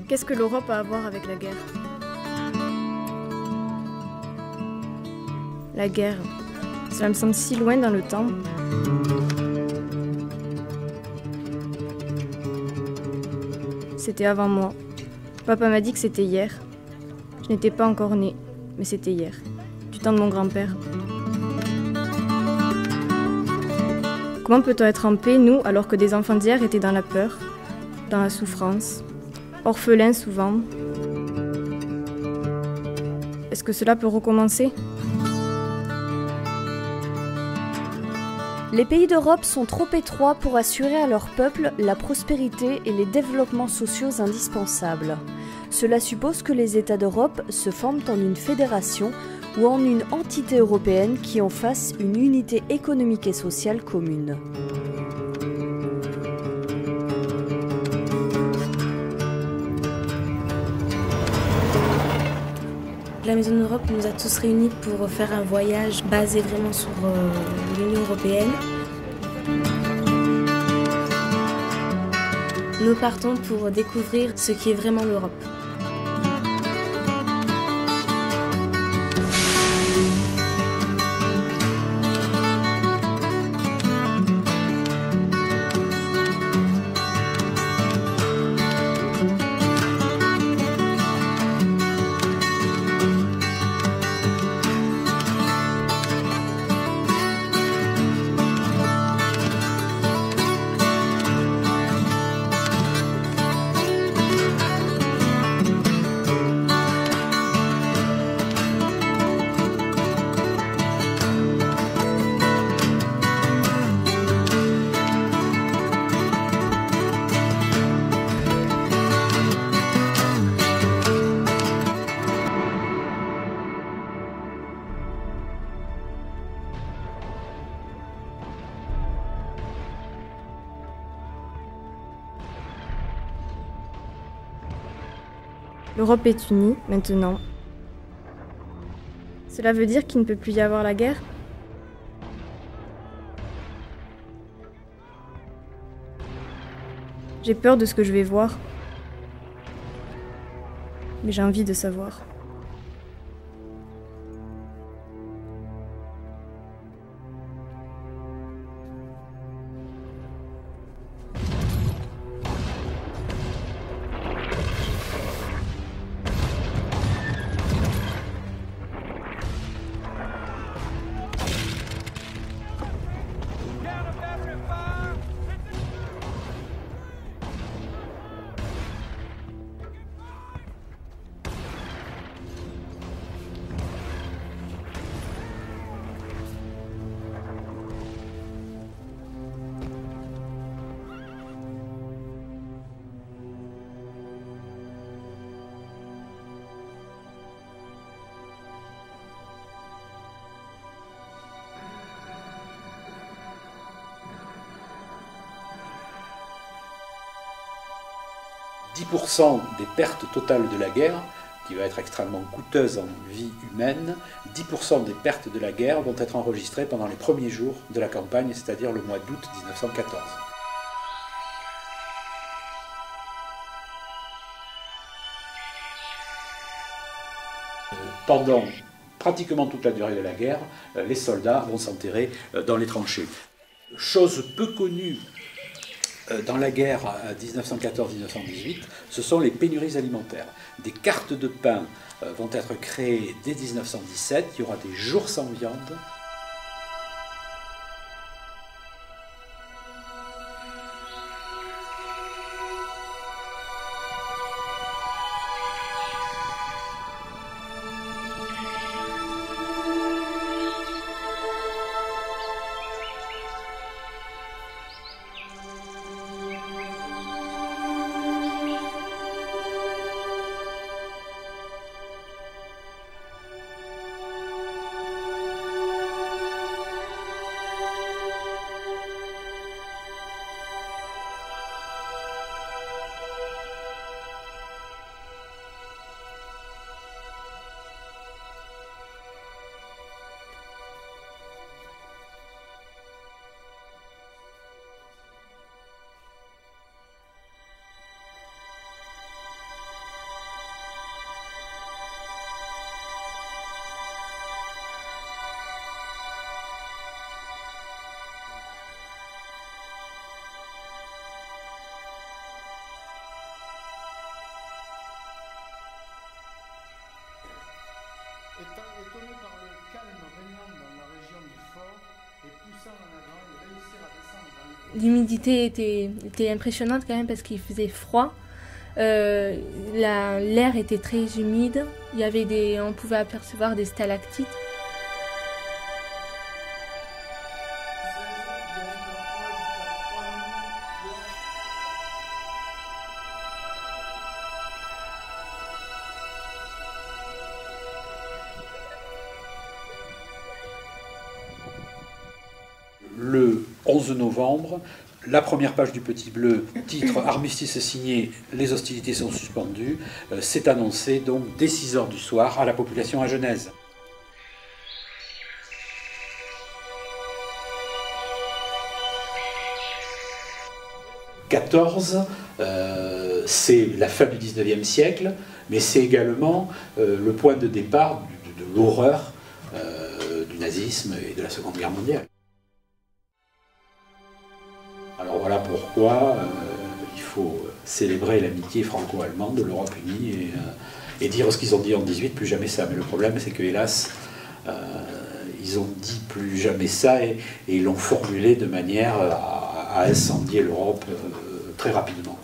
Qu'est-ce que l'Europe a à voir avec la guerre? La guerre, cela me semble si loin dans le temps. C'était avant moi. Papa m'a dit que c'était hier. Je n'étais pas encore née, mais c'était hier, du temps de mon grand-père. Comment peut-on être en paix, nous, alors que des enfants d'hier étaient dans la peur, dans la souffrance, orphelins souvent? Est-ce que cela peut recommencer? Les pays d'Europe sont trop étroits pour assurer à leur peuple la prospérité et les développements sociaux indispensables. Cela suppose que les États d'Europe se forment en une fédération ou en une entité européenne qui en fasse une unité économique et sociale commune. La Maison de l'Europe nous a tous réunis pour faire un voyage basé vraiment sur l'Union européenne. Nous partons pour découvrir ce qui est vraiment l'Europe. L'Europe est unie, maintenant. Cela veut dire qu'il ne peut plus y avoir la guerre? J'ai peur de ce que je vais voir. Mais j'ai envie de savoir. « 10% des pertes totales de la guerre, qui va être extrêmement coûteuse en vie humaine, 10% des pertes de la guerre vont être enregistrées pendant les premiers jours de la campagne, c'est-à-dire le mois d'août 1914. Pendant pratiquement toute la durée de la guerre, les soldats vont s'enterrer dans les tranchées. Chose peu connue dans la guerre 1914-1918, ce sont les pénuries alimentaires. Des cartes de pain vont être créées dès 1917, il y aura des jours sans viande. L'humidité était impressionnante quand même parce qu'il faisait froid. L'air était très humide. On pouvait apercevoir des stalactites. Le 11 novembre, la première page du Petit Bleu, titre « Armistice signé, les hostilités sont suspendues », c'est annoncé donc dès 6 h du soir à la population agenaise. « 14 », c'est la fin du XIXe siècle, mais c'est également le point de départ de l'horreur du nazisme et de la Seconde Guerre mondiale. Alors voilà pourquoi il faut célébrer l'amitié franco-allemande de l'Europe unie et dire ce qu'ils ont dit en 18, plus jamais ça. Mais le problème, c'est que hélas, ils ont dit plus jamais ça et ils l'ont formulé de manière à incendier l'Europe très rapidement.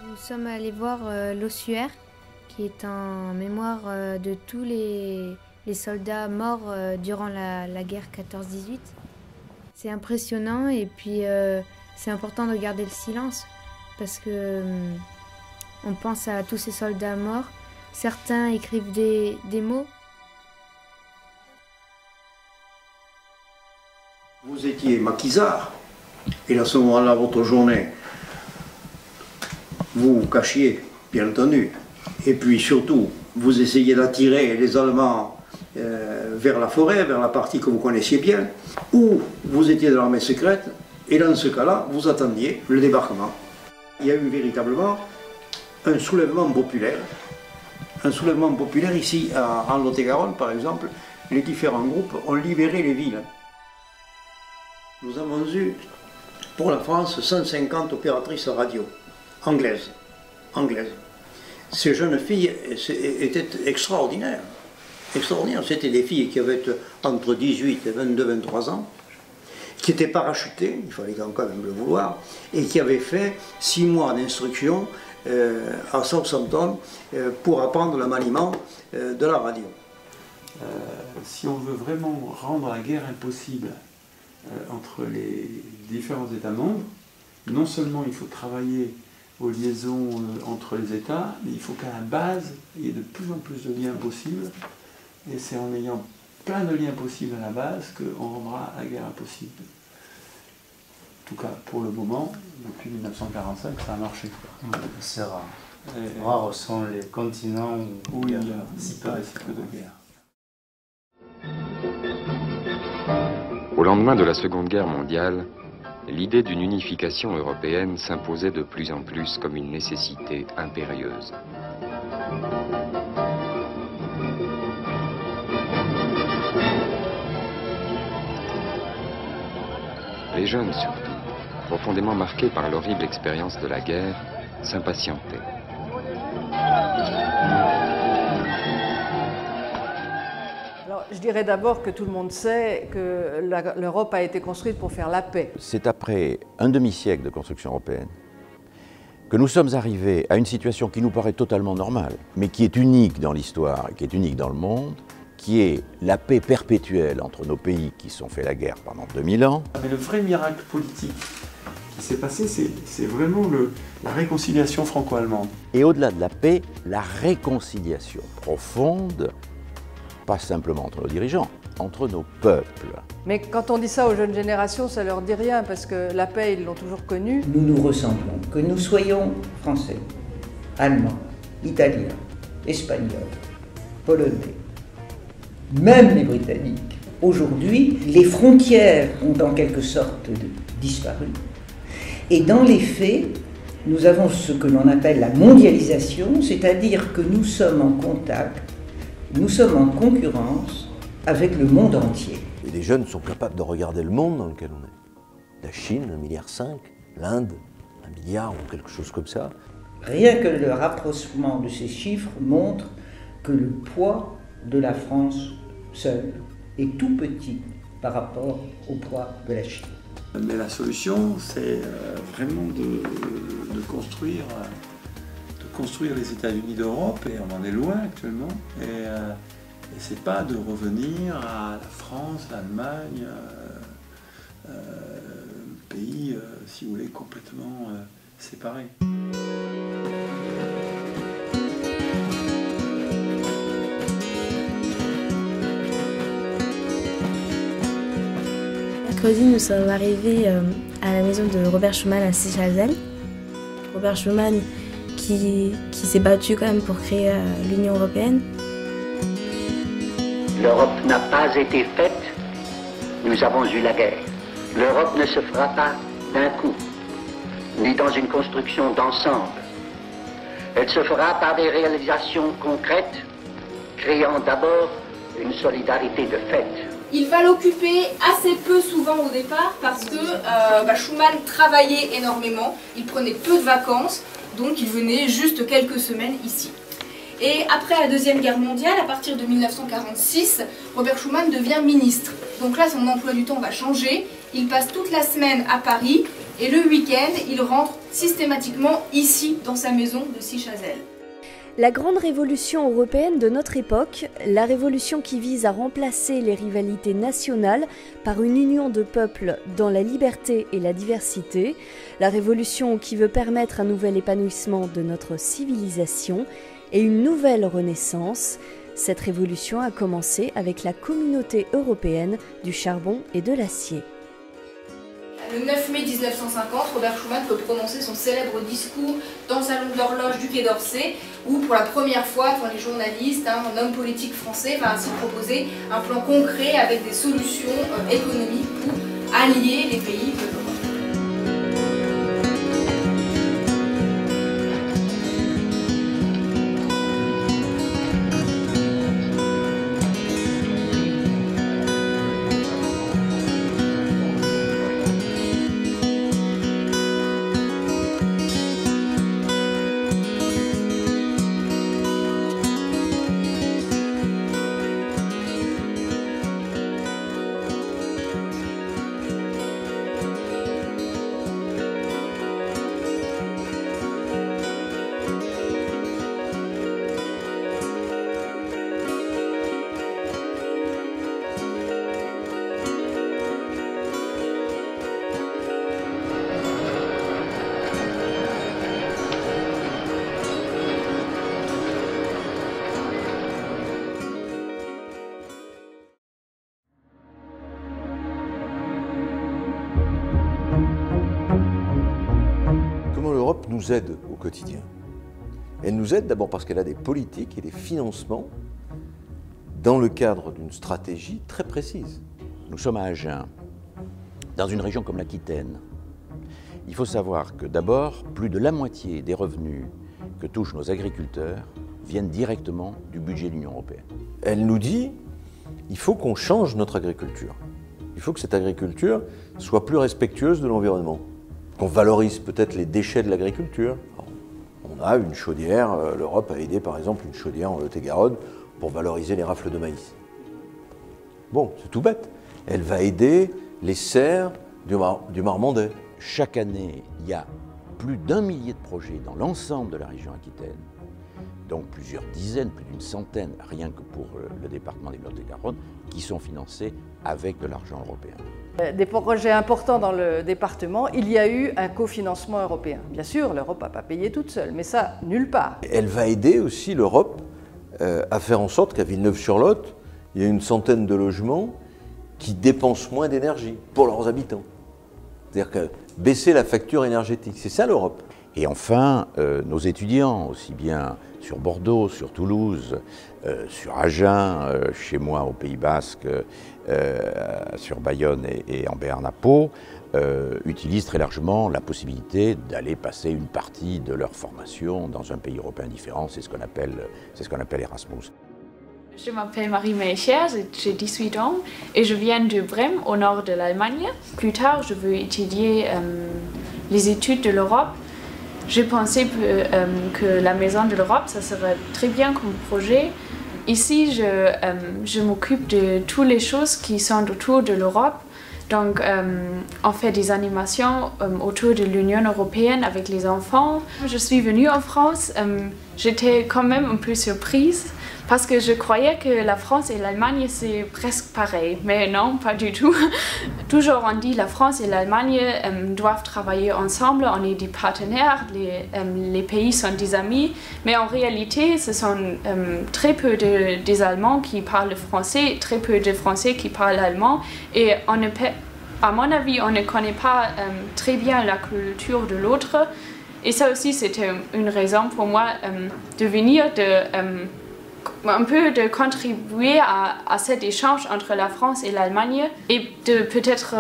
Nous sommes allés voir l'ossuaire, qui est en mémoire de tous les soldats morts durant la guerre 14-18. C'est impressionnant et puis c'est important de garder le silence parce que on pense à tous ces soldats morts. Certains écrivent des mots. Vous étiez maquisard et à ce moment-là, votre journée, vous vous cachiez, bien entendu. Et puis surtout, vous essayez d'attirer les Allemands vers la forêt, vers la partie que vous connaissiez bien, où vous étiez de l'armée secrète, et dans ce cas-là, vous attendiez le débarquement. Il y a eu véritablement un soulèvement populaire ici, en Lot-et-Garonne, par exemple, les différents groupes ont libéré les villes. Nous avons eu, pour la France, 150 opératrices radio, anglaises. Ces jeunes filles étaient extraordinaires. C'était des filles qui avaient entre 18 et 22, 23 ans, qui étaient parachutées, il fallait quand même le vouloir, et qui avaient fait 6 mois d'instruction à Southampton pour apprendre le maniement de la radio. Si on veut vraiment rendre la guerre impossible entre les différents États membres, non seulement il faut travailler aux liaisons entre les États, mais il faut qu'à la base, il y ait de plus en plus de liens possibles. Et c'est en ayant plein de liens possibles à la base qu'on rendra la guerre impossible. En tout cas, pour le moment, depuis 1945, ça a marché. C'est rare. Rares sont les continents où il y a si peu de guerre. Au lendemain de la Seconde Guerre mondiale, l'idée d'une unification européenne s'imposait de plus en plus comme une nécessité impérieuse. Les jeunes surtout, profondément marqués par l'horrible expérience de la guerre, s'impatientaient. Alors, je dirais d'abord que tout le monde sait que l'Europe a été construite pour faire la paix. C'est après un demi-siècle de construction européenne que nous sommes arrivés à une situation qui nous paraît totalement normale, mais qui est unique dans l'histoire et qui est unique dans le monde, qui est la paix perpétuelle entre nos pays qui se sont fait la guerre pendant 2000 ans. Mais le vrai miracle politique qui s'est passé, c'est vraiment la réconciliation franco-allemande. Et au-delà de la paix, la réconciliation profonde, pas simplement entre nos dirigeants, entre nos peuples. Mais quand on dit ça aux jeunes générations, ça leur dit rien, parce que la paix, ils l'ont toujours connue. Nous nous ressemblons, que nous soyons français, allemands, italiens, espagnols, polonais, même les Britanniques. Aujourd'hui, les frontières ont en quelque sorte disparu. Et dans les faits, nous avons ce que l'on appelle la mondialisation, c'est-à-dire que nous sommes en contact, nous sommes en concurrence avec le monde entier. Et les jeunes sont capables de regarder le monde dans lequel on est. La Chine, 1,5 milliard, l'Inde, 1 milliard ou quelque chose comme ça. Rien que le rapprochement de ces chiffres montre que le poids de la France seule est tout petit par rapport au poids de la Chine. Mais la solution, c'est vraiment de construire les États-Unis d'Europe, et on en est loin actuellement. Et c'est pas de revenir à la France, l'Allemagne, pays, si vous voulez, complètement séparés. Mercredi, nous sommes arrivés à la maison de Robert Schuman à Seychelles. Robert Schuman qui s'est battu quand même pour créer l'Union européenne. L'Europe n'a pas été faite, nous avons eu la guerre. L'Europe ne se fera pas d'un coup, ni dans une construction d'ensemble. Elle se fera par des réalisations concrètes, créant d'abord une solidarité de fait. Il va l'occuper assez peu souvent au départ parce que Schuman travaillait énormément, il prenait peu de vacances, donc il venait juste quelques semaines ici. Et après la Deuxième Guerre mondiale, à partir de 1946, Robert Schuman devient ministre. Donc là, son emploi du temps va changer, il passe toute la semaine à Paris et le week-end, il rentre systématiquement ici, dans sa maison de Seychelles. La grande révolution européenne de notre époque, la révolution qui vise à remplacer les rivalités nationales par une union de peuples dans la liberté et la diversité, la révolution qui veut permettre un nouvel épanouissement de notre civilisation et une nouvelle renaissance, cette révolution a commencé avec la communauté européenne du charbon et de l'acier. Le 9 mai 1950, Robert Schuman peut prononcer son célèbre discours dans le salon de l'horloge du Quai d'Orsay, où pour la première fois, devant les journalistes, un homme politique français va ainsi proposer un plan concret avec des solutions économiques pour allier les pays de l'Europe. L'Europe nous aide au quotidien. Elle nous aide d'abord parce qu'elle a des politiques et des financements dans le cadre d'une stratégie très précise. Nous sommes à Agen, dans une région comme l'Aquitaine. Il faut savoir que d'abord, plus de la moitié des revenus que touchent nos agriculteurs viennent directement du budget de l'Union européenne. Elle nous dit il faut qu'on change notre agriculture. Il faut que cette agriculture soit plus respectueuse de l'environnement. Qu'on valorise peut-être les déchets de l'agriculture. On a une chaudière, l'Europe a aidé par exemple une chaudière en Lot-et-Garonne pour valoriser les rafles de maïs. Bon, c'est tout bête. Elle va aider les serres du Marmandais. Chaque année, il y a plus d'1 millier de projets dans l'ensemble de la région Aquitaine, donc plusieurs dizaines, plus d'une centaine, rien que pour le département des Lot-et-Garonne, qui sont financés avec de l'argent européen. Des projets importants dans le département, il y a eu un cofinancement européen. Bien sûr, l'Europe n'a pas payé toute seule, mais ça, nulle part. Elle va aider aussi l'Europe à faire en sorte qu'à Villeneuve-sur-Lot, il y ait une centaine de logements qui dépensent moins d'énergie pour leurs habitants. C'est-à-dire que baisser la facture énergétique, c'est ça l'Europe. Et enfin, nos étudiants, aussi bien sur Bordeaux, sur Toulouse, sur Agen, chez moi au Pays Basque, sur Bayonne et en Béarn à Pau, utilisent très largement la possibilité d'aller passer une partie de leur formation dans un pays européen différent. C'est ce qu'on appelle Erasmus. Je m'appelle Marie Melcher, j'ai 18 ans et je viens de Brême, au nord de l'Allemagne. Plus tard, je veux étudier les études de l'Europe. J'ai pensé que la Maison de l'Europe, ça serait très bien comme projet ici, je m'occupe de toutes les choses qui sont autour de l'Europe. Donc, on fait des animations autour de l'Union européenne avec les enfants. Je suis venue en France, j'étais quand même un peu surprise parce que je croyais que la France et l'Allemagne c'est presque pareil, mais non, pas du tout. Toujours on dit la France et l'Allemagne doivent travailler ensemble, on est des partenaires, les pays sont des amis, mais en réalité ce sont très peu des Allemands qui parlent français, très peu de Français qui parlent allemand, et à mon avis on ne connaît pas très bien la culture de l'autre, et ça aussi c'était une raison pour moi de venir, un peu de contribuer à cet échange entre la France et l'Allemagne et de peut-être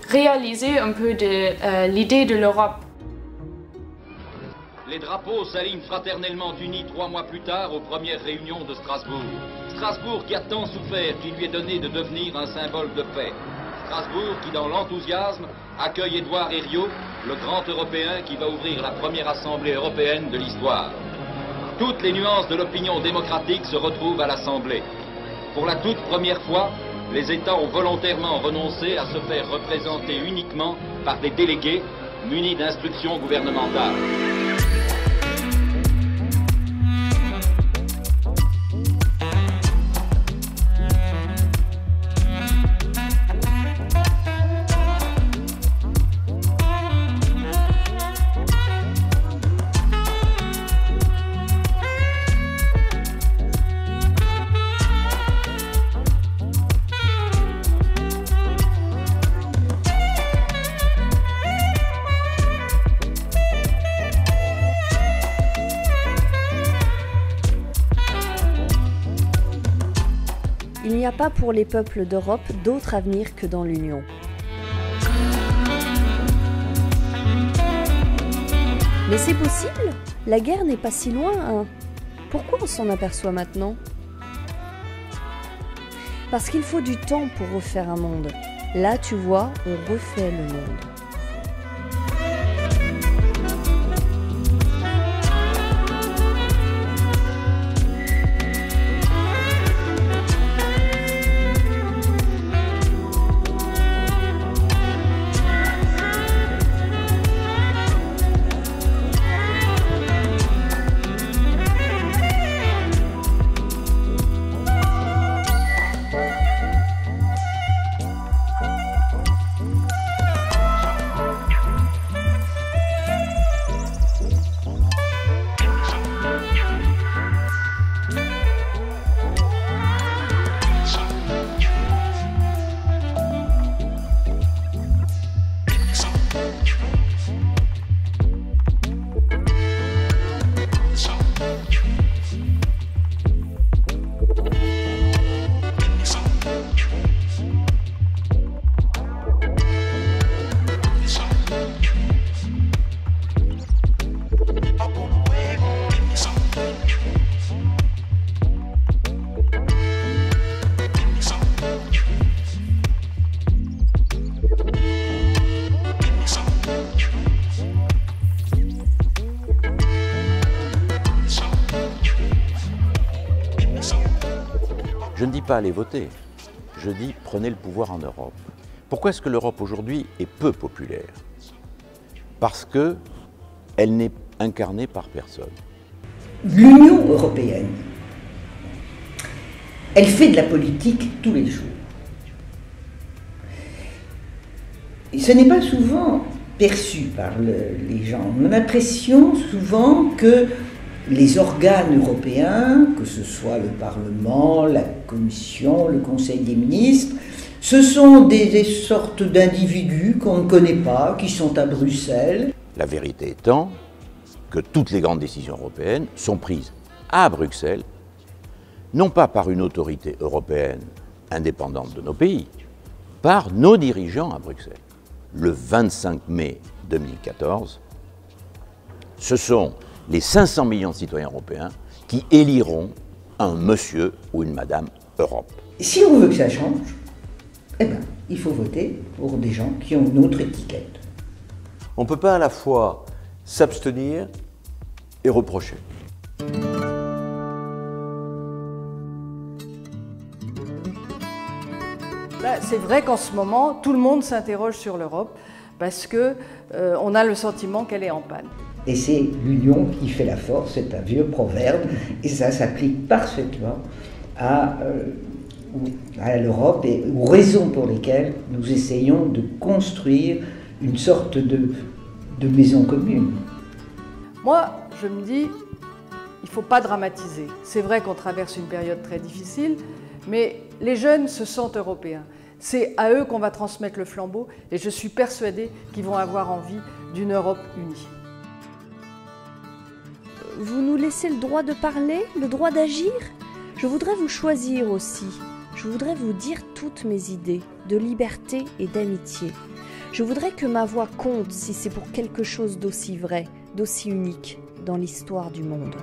réaliser un peu de l'idée de l'Europe. Les drapeaux s'alignent fraternellement unis 3 mois plus tard aux premières réunions de Strasbourg. Strasbourg qui a tant souffert qu'il lui est donné de devenir un symbole de paix. Strasbourg qui, dans l'enthousiasme, accueille Édouard Herriot, le grand Européen qui va ouvrir la première assemblée européenne de l'histoire. Toutes les nuances de l'opinion démocratique se retrouvent à l'Assemblée. Pour la toute première fois, les États ont volontairement renoncé à se faire représenter uniquement par des délégués munis d'instructions gouvernementales. Il n'y a pas pour les peuples d'Europe d'autre avenir que dans l'Union. Mais c'est possible? La guerre n'est pas si loin, hein. Pourquoi on s'en aperçoit maintenant? Parce qu'il faut du temps pour refaire un monde. Là, tu vois, on refait le monde. Je ne dis pas aller voter, je dis prenez le pouvoir en Europe. Pourquoi est-ce que l'Europe aujourd'hui est peu populaire? Parce qu'elle n'est incarnée par personne. L'Union européenne, elle fait de la politique tous les jours. Et ce n'est pas souvent perçu par les gens. On a l'impression souvent que les organes européens, que ce soit le Parlement, la Commission, le Conseil des ministres, ce sont des sortes d'individus qu'on ne connaît pas, qui sont à Bruxelles. La vérité étant que toutes les grandes décisions européennes sont prises à Bruxelles, non pas par une autorité européenne indépendante de nos pays, par nos dirigeants à Bruxelles. Le 25 mai 2014, ce sont les 500 millions de citoyens européens qui éliront un monsieur ou une madame Europe. Si on veut que ça change, eh ben, il faut voter pour des gens qui ont une autre étiquette. On ne peut pas à la fois s'abstenir et reprocher. C'est vrai qu'en ce moment, tout le monde s'interroge sur l'Europe parce qu'on a le sentiment qu'elle est en panne. Et c'est l'union qui fait la force, c'est un vieux proverbe, et ça s'applique parfaitement à l'Europe et aux raisons pour lesquelles nous essayons de construire une sorte de maison commune. Moi, je me dis, il ne faut pas dramatiser. C'est vrai qu'on traverse une période très difficile, mais les jeunes se sentent européens. C'est à eux qu'on va transmettre le flambeau et je suis persuadée qu'ils vont avoir envie d'une Europe unie. Vous nous laissez le droit de parler, le droit d'agir? Je voudrais vous choisir aussi. Je voudrais vous dire toutes mes idées de liberté et d'amitié. Je voudrais que ma voix compte si c'est pour quelque chose d'aussi vrai, d'aussi unique dans l'histoire du monde.